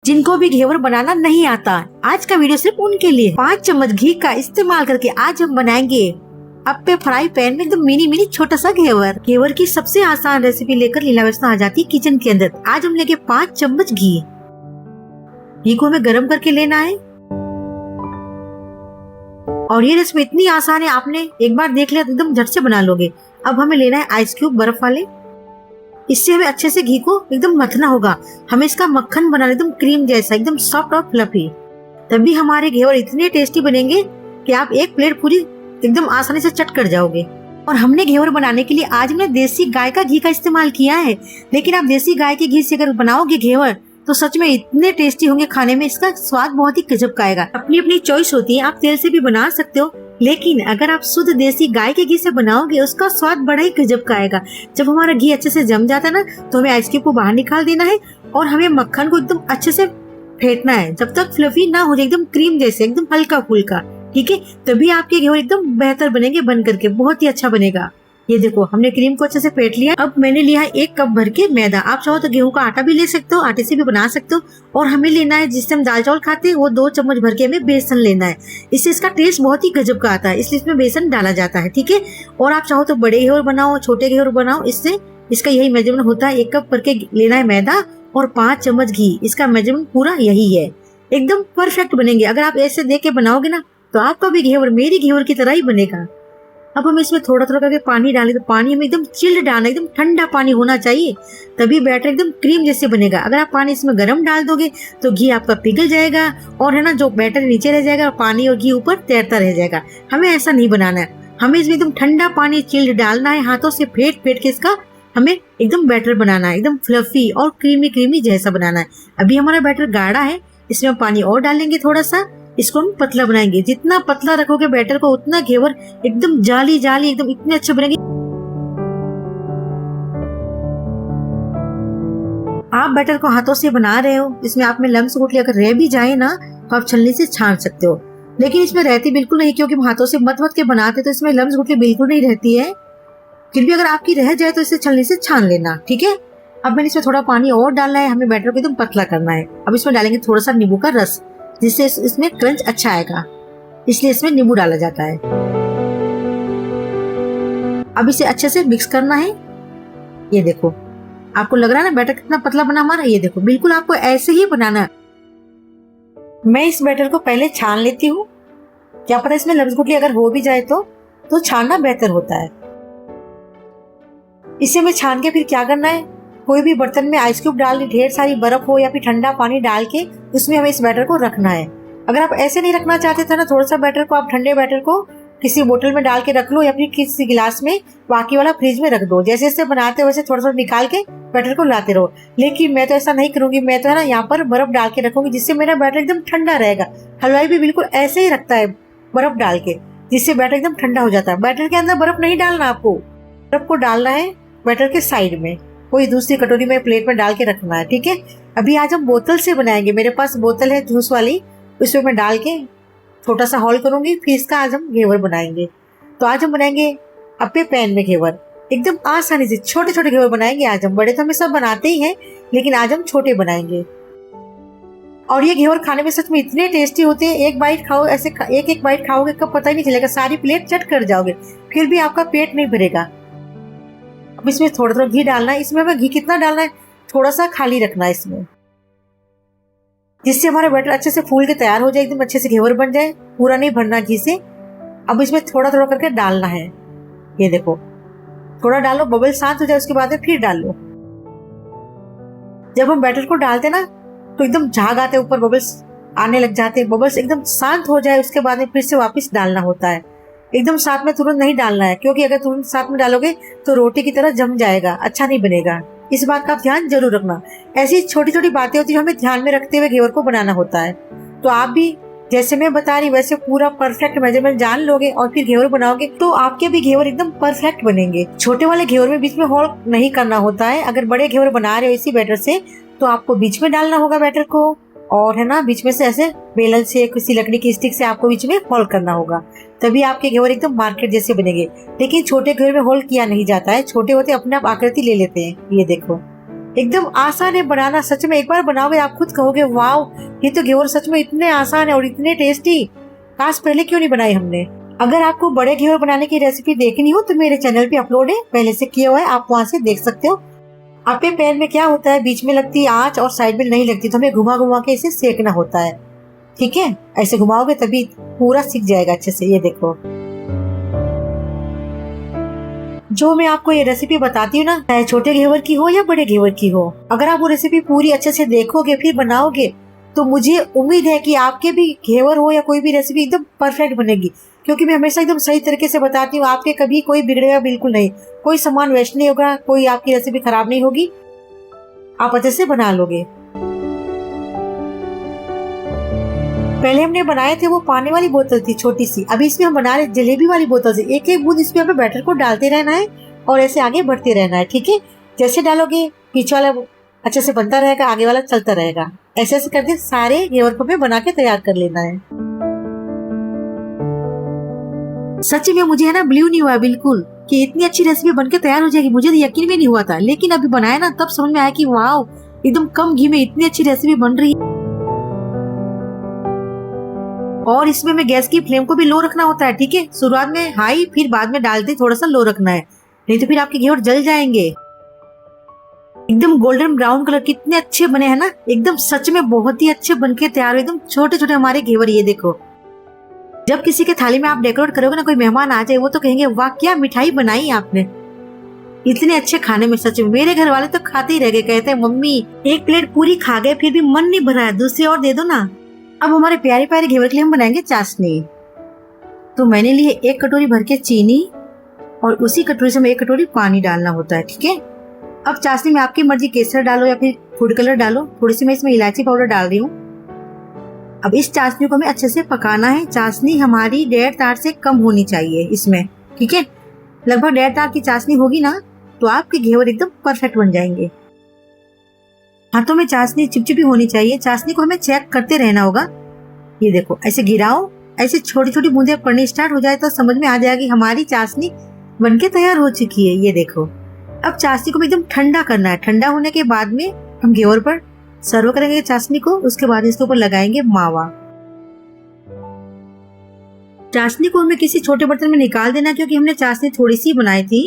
जिनको भी घेवर बनाना नहीं आता। आज का वीडियो सिर्फ उनके लिए। 5 चम्मच घी का इस्तेमाल करके आज हम बनाएंगे अप्पे फ्राई पैन में एकदम मिनी छोटा सा घेवर। घेवर की सबसे आसान रेसिपी लेकर लीला वैष्णव आ जाती है किचन के अंदर। आज हम लेंगे 5 चम्मच घी। घी को हमें गर्म करके लेना है और ये रेसिपी इतनी आसान है, आपने एक बार देख लिया तो एकदम झट से बना लोगे। अब हमें लेना है आइस क्यूब बर्फ वाले। इससे हमें अच्छे से घी को एकदम मथना होगा। हमें इसका मक्खन बनाना एकदम क्रीम जैसा, एकदम सॉफ्ट और फ्लफी। तभी हमारे घेवर इतने टेस्टी बनेंगे कि आप एक प्लेट पूरी एकदम आसानी से चट कर जाओगे। और हमने घेवर बनाने के लिए आज हमने देसी गाय का घी का इस्तेमाल किया है। लेकिन आप देसी गाय के घी से अगर बनाओगे घेवर तो सच में इतने टेस्टी होंगे, खाने में इसका स्वाद बहुत ही गजब का आएगा। अपनी अपनी चॉइस होती है, आप तेल से भी बना सकते हो, लेकिन अगर आप शुद्ध देसी गाय के घी से बनाओगे उसका स्वाद बड़ा ही गजब का आएगा। जब हमारा घी अच्छे से जम जाता है ना, तो हमें आइस क्यूब को बाहर निकाल देना है और हमें मक्खन को एकदम अच्छे से फेंटना है जब तक फ्लफी ना हो जाए, एकदम क्रीम जैसे, एकदम हल्का फुल्का। ठीक है, तभी आपके घेवर एकदम बेहतर बनेंगे, बन करके बहुत ही अच्छा बनेगा। ये देखो, हमने क्रीम को अच्छे से फेंट लिया। अब मैंने लिया है 1 कप भर के मैदा। आप चाहो तो गेहूं का आटा भी ले सकते हो, आटे से भी बना सकते हो। और हमें लेना है, जिससे हम दाल चावल खाते हैं, वो 2 चम्मच भर के हमें बेसन लेना है। इससे इसका टेस्ट बहुत ही गजब का आता है, इसलिए इसमें बेसन डाला जाता है। ठीक है, और आप चाहो तो बड़े घेवर बनाओ, छोटे घेवर बनाओ, इससे इसका यही मेजरमेंट होता है। 1 कप भर के लेना है मैदा और 5 चम्मच घी। इसका मेजरमेंट पूरा यही है, एकदम परफेक्ट बनेंगे। अगर आप ऐसे देख के बनाओगे ना तो आपका भी घेवर मेरी घेवर की तरह ही बनेगा। अब हम इसमें थोड़ा थोड़ा करके पानी डालें, तो पानी हमें एकदम चिल्ड डालना, एकदम ठंडा पानी होना चाहिए, तभी बैटर एकदम क्रीम जैसे बनेगा। अगर आप पानी इसमें गर्म डाल दोगे तो घी आपका पिघल जाएगा और है ना, जो बैटर नीचे रह जाएगा, पानी और घी ऊपर तैरता रह जाएगा। हमें ऐसा नहीं बनाना है, हमें इसमें एकदम ठंडा पानी चिल्ड डालना है। हाथों से फेंट के इसका हमें एकदम बैटर बनाना है, एकदम फ्लफी और क्रीमी जैसा बनाना है। अभी हमारा बैटर गाढ़ा है, इसमें हम पानी और डालेंगे थोड़ा सा, इसको हम पतला बनाएंगे। जितना पतला रखोगे बैटर को उतना घेवर एकदम जाली एकदम इतने अच्छे बनेंगे। आप बैटर को हाथों से बना रहे हो, इसमें आप में लम्स गुठली अगर रह भी जाए ना तो आप छलनी से छान सकते हो, लेकिन इसमें रहती बिल्कुल नहीं, क्योंकि हम हाथों से मत के बनाते तो इसमें लम्स गुठली बिल्कुल नहीं रहती है। फिर भी अगर आपकी रह जाए तो इसे छलनी से छान लेना। ठीक है, अब मैंने इसमें थोड़ा पानी और डालना है, हमें बैटर को एकदम पतला करना है। अब इसमें डालेंगे थोड़ा सा नींबू का रस, जिससे इसमें क्रंच अच्छा आएगा, इसलिए इसमें नींबू डाला जाता है। अब इसे अच्छे से मिक्स करना है। ये देखो, आपको लग रहा है ना बैटर कितना पतला बना हमारा। ये देखो, बिल्कुल आपको ऐसे ही बनाना है। मैं इस बैटर को पहले छान लेती हूँ, क्या पता इसमें लम्स गुठली अगर हो भी जाए तो छानना बेहतर होता है। इसे मैं छान के फिर क्या करना है, कोई भी बर्तन में आइस क्यूब डाल दी, ढेर सारी बर्फ हो या फिर ठंडा पानी डाल के उसमें हमें इस बैटर को रखना है। अगर आप ऐसे नहीं रखना चाहते थे ना, थोड़ा सा बैटर को आप ठंडे बैटर को किसी बोतल में डाल के रख लो या फिर किसी गिलास में, बाकी वाला फ्रिज में रख दो। जैसे जैसे बनाते हो वैसे थोड़ा थोड़ा निकाल के बैटर को लाते रहो। लेकिन मैं तो ऐसा नहीं करूंगी, मैं तो है ना यहाँ पर बर्फ डाल के रखूंगी, जिससे मेरा बैटर एकदम ठंडा रहेगा। हलवाई भी बिल्कुल ऐसे ही रखता है बर्फ डाल के, जिससे बैटर एकदम ठंडा हो जाता है। बैटर के अंदर बर्फ नहीं डालना, आपको बर्फ को डालना है बैटर के साइड में, कोई दूसरी कटोरी में प्लेट में डाल के रखना है। ठीक है, अभी आज हम बोतल से बनाएंगे। मेरे पास बोतल है जूस वाली, उसमें मैं डाल के छोटा सा होल करूंगी, फिर इसका आज हम घेवर बनाएंगे। तो आज हम बनाएंगे अप्पे पैन में घेवर, एकदम आसानी से छोटे छोटे घेवर बनाएंगे आज हम। बड़े तो हमें सब बनाते ही हैं, लेकिन आज हम छोटे बनाएंगे। और ये घेवर खाने में सच में इतने टेस्टी होते हैं, एक बाइट खाओ, ऐसे एक बाइट खाओगे कब पता ही नहीं चलेगा, सारी प्लेट चट कर जाओगे, फिर भी आपका पेट नहीं भरेगा। अब इसमें थोड़ा थोड़ा घी डालना है। इसमें हमें घी कितना डालना है, थोड़ा सा खाली रखना है इसमें, जिससे हमारा बैटर अच्छे से फूल के तैयार हो जाए, एकदम अच्छे से घेवर बन जाए, पूरा नहीं भरना घी से। अब इसमें थोड़ा थोड़ा करके डालना है। ये देखो, थोड़ा डालो, बबल शांत हो जाए उसके बाद फिर डाल लो। जब हम बैटर को डालते ना तो एकदम झाग आते, ऊपर बबल्स आने लग जाते, बबल्स एकदम शांत हो जाए उसके बाद फिर से वापस डालना होता है। एकदम साथ में तुरंत नहीं डालना है, क्योंकि अगर तुरंत साथ में डालोगे तो रोटी की तरह जम जाएगा, अच्छा नहीं बनेगा। इस बात का ध्यान जरूर रखना। ऐसी छोटी छोटी बातें होती है, हमें ध्यान में रखते हुए घेवर को बनाना होता है। तो आप भी जैसे मैं बता रही वैसे पूरा परफेक्ट मेजरमेंट जान लोगे और फिर घेवर बनाओगे तो आपके भी घेवर एकदम परफेक्ट बनेंगे। छोटे वाले घेवर में बीच में होल नहीं करना होता है। अगर बड़े घेवर बना रहे हो इसी बैटर से तो आपको बीच में डालना होगा बैटर को, और है ना, बीच में से ऐसे बेलन से, किसी लकड़ी की स्टिक से आपको बीच में होल करना होगा, तभी आपके घेवर एकदम मार्केट जैसे बनेंगे। लेकिन छोटे घेवर में होल किया नहीं जाता है, छोटे होते अपने आप आकृति ले लेते हैं। ये देखो, एकदम आसान है बनाना, सच में एक बार बनाओगे आप खुद कहोगे वाओ, ये तो घेवर सच में इतने आसान है और इतने टेस्टी, काश पहले क्यों नहीं बनाई हमने। अगर आपको बड़े घेवर बनाने की रेसिपी देखनी हो तो मेरे चैनल पे अपलोड है, पहले से किया हुआ है, आप वहाँ से देख सकते हो। आपके पैन में क्या होता है, बीच में लगती है आँच और साइड में नहीं लगती, तो हमें घुमा घुमा के इसे सेकना होता है, ठीक है। ऐसे घुमाओगे तभी पूरा सीख जाएगा अच्छे से। ये देखो जो मैं आपको ये रेसिपी बताती हूँ ना, चाहे छोटे घेवर की हो या बड़े घेवर की हो, अगर आप वो रेसिपी पूरी अच्छे से देखोगे फिर बनाओगे तो मुझे उम्मीद है कि आपके भी घेवर हो या कोई भी रेसिपी एकदम परफेक्ट बनेगी, क्योंकि मैं हमेशा एकदम सही तरीके से बताती हूँ। आपके कभी कोई बिगड़ेगा बिल्कुल नहीं, कोई सामान वेस्ट नहीं होगा, कोई आपकी रेसिपी खराब नहीं होगी, आप अच्छे से बना लोगे। पहले हमने बनाए थे वो पानी वाली बोतल थी छोटी सी, अभी इसमें हम बना रहे जलेबी वाली बोतल से। एक एक बूंद इसमें हमें बैटर को डालते रहना है और ऐसे आगे बढ़ते रहना है, ठीक है। जैसे डालोगे पीछे वाला अच्छे से बनता रहेगा, आगे वाला चलता रहेगा। ऐसे ऐसे करके सारे घेवर को हमें बना के तैयार कर लेना है। सच्ची में मुझे है ना बिलीव नहीं हुआ बिल्कुल कि इतनी अच्छी रेसिपी बनके तैयार हो जाएगी, मुझे तो यकीन भी नहीं हुआ था, लेकिन अभी बनाया ना तब समझ में आया कि वाओ, एकदम कम घी में इतनी अच्छी रेसिपी बन रही है। और इसमें हमें गैस की फ्लेम को भी लो रखना होता है, ठीक है। शुरुआत में हाई, फिर बाद में डालते थोड़ा सा लो रखना है, नहीं तो फिर आपके घेवर जल जाएंगे। एकदम गोल्डन ब्राउन कलर कितने अच्छे बने हैं ना, एकदम सच में बहुत ही अच्छे बनके तैयार हुए, एकदम छोटे छोटे हमारे घेवर। ये देखो जब किसी के थाली में आप डेकोरेट करोगे ना, कोई मेहमान आ जाए वो तो कहेंगे वाह क्या मिठाई बनाई आपने, इतने अच्छे खाने में। सच में मेरे घर वाले तो खाते ही रह गए, कहते हैं मम्मी एक प्लेट पूरी खा गए फिर भी मन नहीं भरा है, दूसरी और दे दो ना। अब हमारे प्यारे प्यारे घेवर के लिए हम बनाएंगे चाशनी। तो मैंने लिए 1 कटोरी भर के चीनी और उसी कटोरी से हमें 1 कटोरी पानी डालना होता है, ठीक है। अब चाशनी में आपकी मर्जी केसर डालो या फिर फूड कलर डालो, थोड़ी सी मैं इसमें इलायची पाउडर डाल रही हूँ। अब इस चाशनी को हमें अच्छे से पकाना है। चाशनी हमारी 1.5 तार से कम होनी चाहिए इसमें, ठीक है। लगभग 1.5 तार की चाशनी होगी ना तो आपके घेवर एकदम परफेक्ट बन जाएंगे। हाथों में चाशनी चिपचिपी होनी चाहिए, चाशनी को हमें चेक करते रहना होगा। ये देखो ऐसे गिराओ, ऐसे छोटी छोटी बूंदे पड़नी स्टार्ट हो जाए तो समझ में आ जाएगी हमारी चाशनी बनके तैयार हो चुकी है। ये देखो अब चाशनी को एकदम ठंडा करना है। ठंडा होने के बाद में हम घेवर पर सर्व करेंगे चाशनी को, उसके बाद इसके ऊपर लगाएंगे मावा। चाशनी को हमें किसी छोटे बर्तन में निकाल देना, क्योंकि हमने चाशनी थोड़ी सी बनाई थी,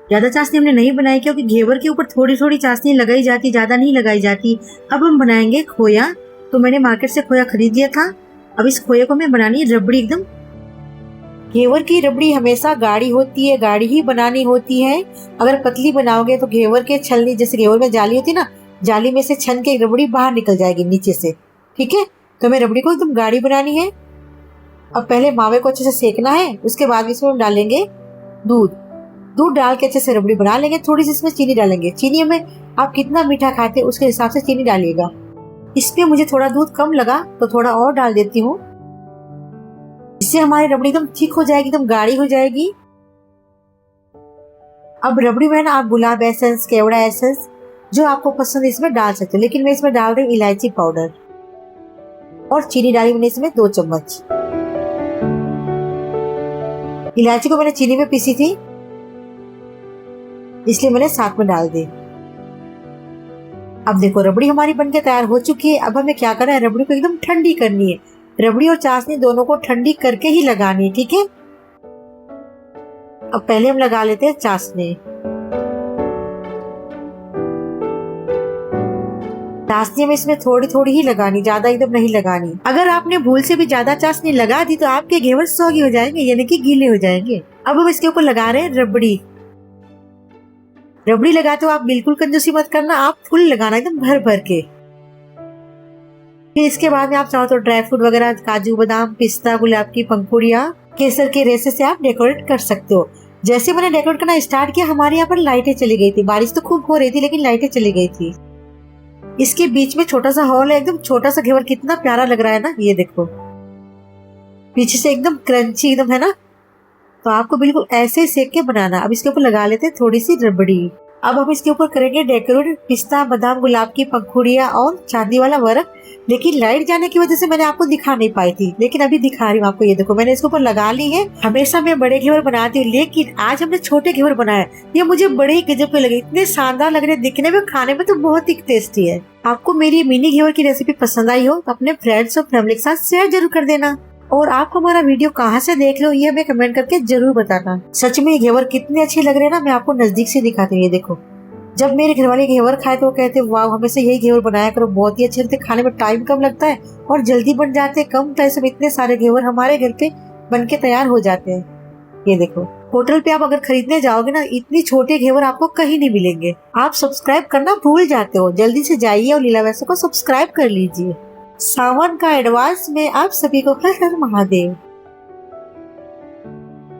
ज्यादा चाशनी हमने नहीं बनाई, क्योंकि घेवर के ऊपर थोड़ी थोड़ी चाशनी लगाई जाती, ज्यादा नहीं लगाई जाती। अब हम बनाएंगे खोया। तो मैंने मार्केट से खोया खरीद लिया था। अब इस खोए को हमें बनानी है रबड़ी एकदम। घेवर की रबड़ी हमेशा गाढ़ी होती है, गाढ़ी ही बनानी होती है। अगर पतली बनाओगे तो घेवर के छलनी, जैसे घेवर में जाली होती है ना, जाली में से छन के रबड़ी बाहर निकल जाएगी नीचे से, ठीक है। तो हमें रबड़ी को एकदम गाढ़ी बनानी है। अब पहले मावे को अच्छे से सेकना है, उसके बाद इसमें हम डालेंगे दूध। दूध डाल के अच्छे से रबड़ी बना लेंगे। थोड़ी सी इसमें चीनी डालेंगे। चीनी में आप कितना मीठा खाते हैं उसके हिसाब से चीनी डालिएगा। इसमें मुझे थोड़ा दूध कम लगा तो थोड़ा और डाल देती हूँ। इससे हमारी रबड़ी एकदम ठीक हो जाएगी, एकदम गाढ़ी हो जाएगी। अब रबड़ी में ना आप गुलाब एसेंस, केवड़ा एसेंस, जो आपको पसंद है इसमें डाल सकते हो, लेकिन मैं इसमें डाल रही हूँ इलायची पाउडर। और चीनी डाली मैंने इसमें 2 चम्मच। इलायची को मैंने चीनी में पीसी थी, इसलिए मैंने साथ में डाल दी। अब देखो रबड़ी हमारी बनके तैयार हो चुकी है। अब हमें क्या करना है, रबड़ी को एकदम ठंडी करनी है। रबड़ी और चाशनी दोनों को ठंडी करके ही लगानी है, ठीक है। अब पहले हम लगा लेते हैं चाशनी। चाशनी में इसमें थोड़ी थोड़ी ही लगानी, ज्यादा एकदम नहीं लगानी। अगर आपने भूल से भी ज्यादा चाशनी लगा दी तो आपके घेवर सौगी हो जाएंगे, यानी कि गीले हो जाएंगे। अब हम इसके ऊपर लगा रहे हैं रबड़ी। रबड़ी लगाते हो आप बिल्कुल कंजूसी मत करना, आप फुल लगाना एकदम भर भर के। फिर इसके बाद में आप चाहो तो ड्राई फ्रूट वगैरह, काजू बादाम, पिस्ता, गुलाब की पंखुड़ियाँ, केसर के रेशे से आप डेकोरेट कर सकते हो। जैसे मैंने डेकोरेट करना स्टार्ट किया, हमारे यहाँ पर लाइटें चली गई थी। बारिश तो खूब हो रही थी लेकिन लाइटें चली गई थी। इसके बीच में छोटा सा हॉल है, एकदम छोटा सा घेवर, कितना प्यारा लग रहा है ना। ये देखो पीछे से एकदम क्रंची एकदम है ना। तो आपको बिल्कुल ऐसे ही सेक के बनाना। अब इसके ऊपर लगा लेते हैं थोड़ी सी रबड़ी। अब हम इसके ऊपर करेंगे डेकोरेट पिस्ता, बादाम, गुलाब की पंखुड़ियाँ और चांदी वाला वर्क। लेकिन लाइट जाने की वजह से मैंने आपको दिखा नहीं पाई थी, लेकिन अभी दिखा रही हूँ आपको। ये देखो मैंने इसके ऊपर लगा ली है। हमेशा मैं बड़े घेवर बनाती हूँ, लेकिन आज हमने छोटे घेवर बनाया। ये मुझे बड़े ही गजब के लगे, इतने शानदार लग रहे, दिखने में खाने में तो बहुत ही टेस्टी है। आपको मेरी मिनी घेवर की रेसिपी पसंद आई हो तो अपने फ्रेंड्स और फैमिली के साथ शेयर जरूर कर देना। और आप हमारा वीडियो कहाँ से देख रहे हो ये हमें कमेंट करके जरूर बताना। सच में ये घेवर कितने अच्छे लग रहे हैं ना, मैं आपको नजदीक से दिखाती हूँ। ये देखो, जब मेरे घर वाले घेवर खाए तो वो कहते वाह हमेशा यही घेवर बनाया करो, बहुत ही अच्छे लगते, खाने में टाइम कम लगता है और जल्दी बन जाते हैं, कम पैसे में इतने सारे घेवर हमारे घर पे बन के तैयार हो जाते हैं। ये देखो, होटल पे आप अगर खरीदने जाओगे ना, इतनी छोटे घेवर आपको कहीं नहीं मिलेंगे। आप सब्सक्राइब करना भूल जाते हो, जल्दी से जाइए और लीला वैसे को सब्सक्राइब कर लीजिए। सावन का एडवांस में आप सभी को हर हर महादेव।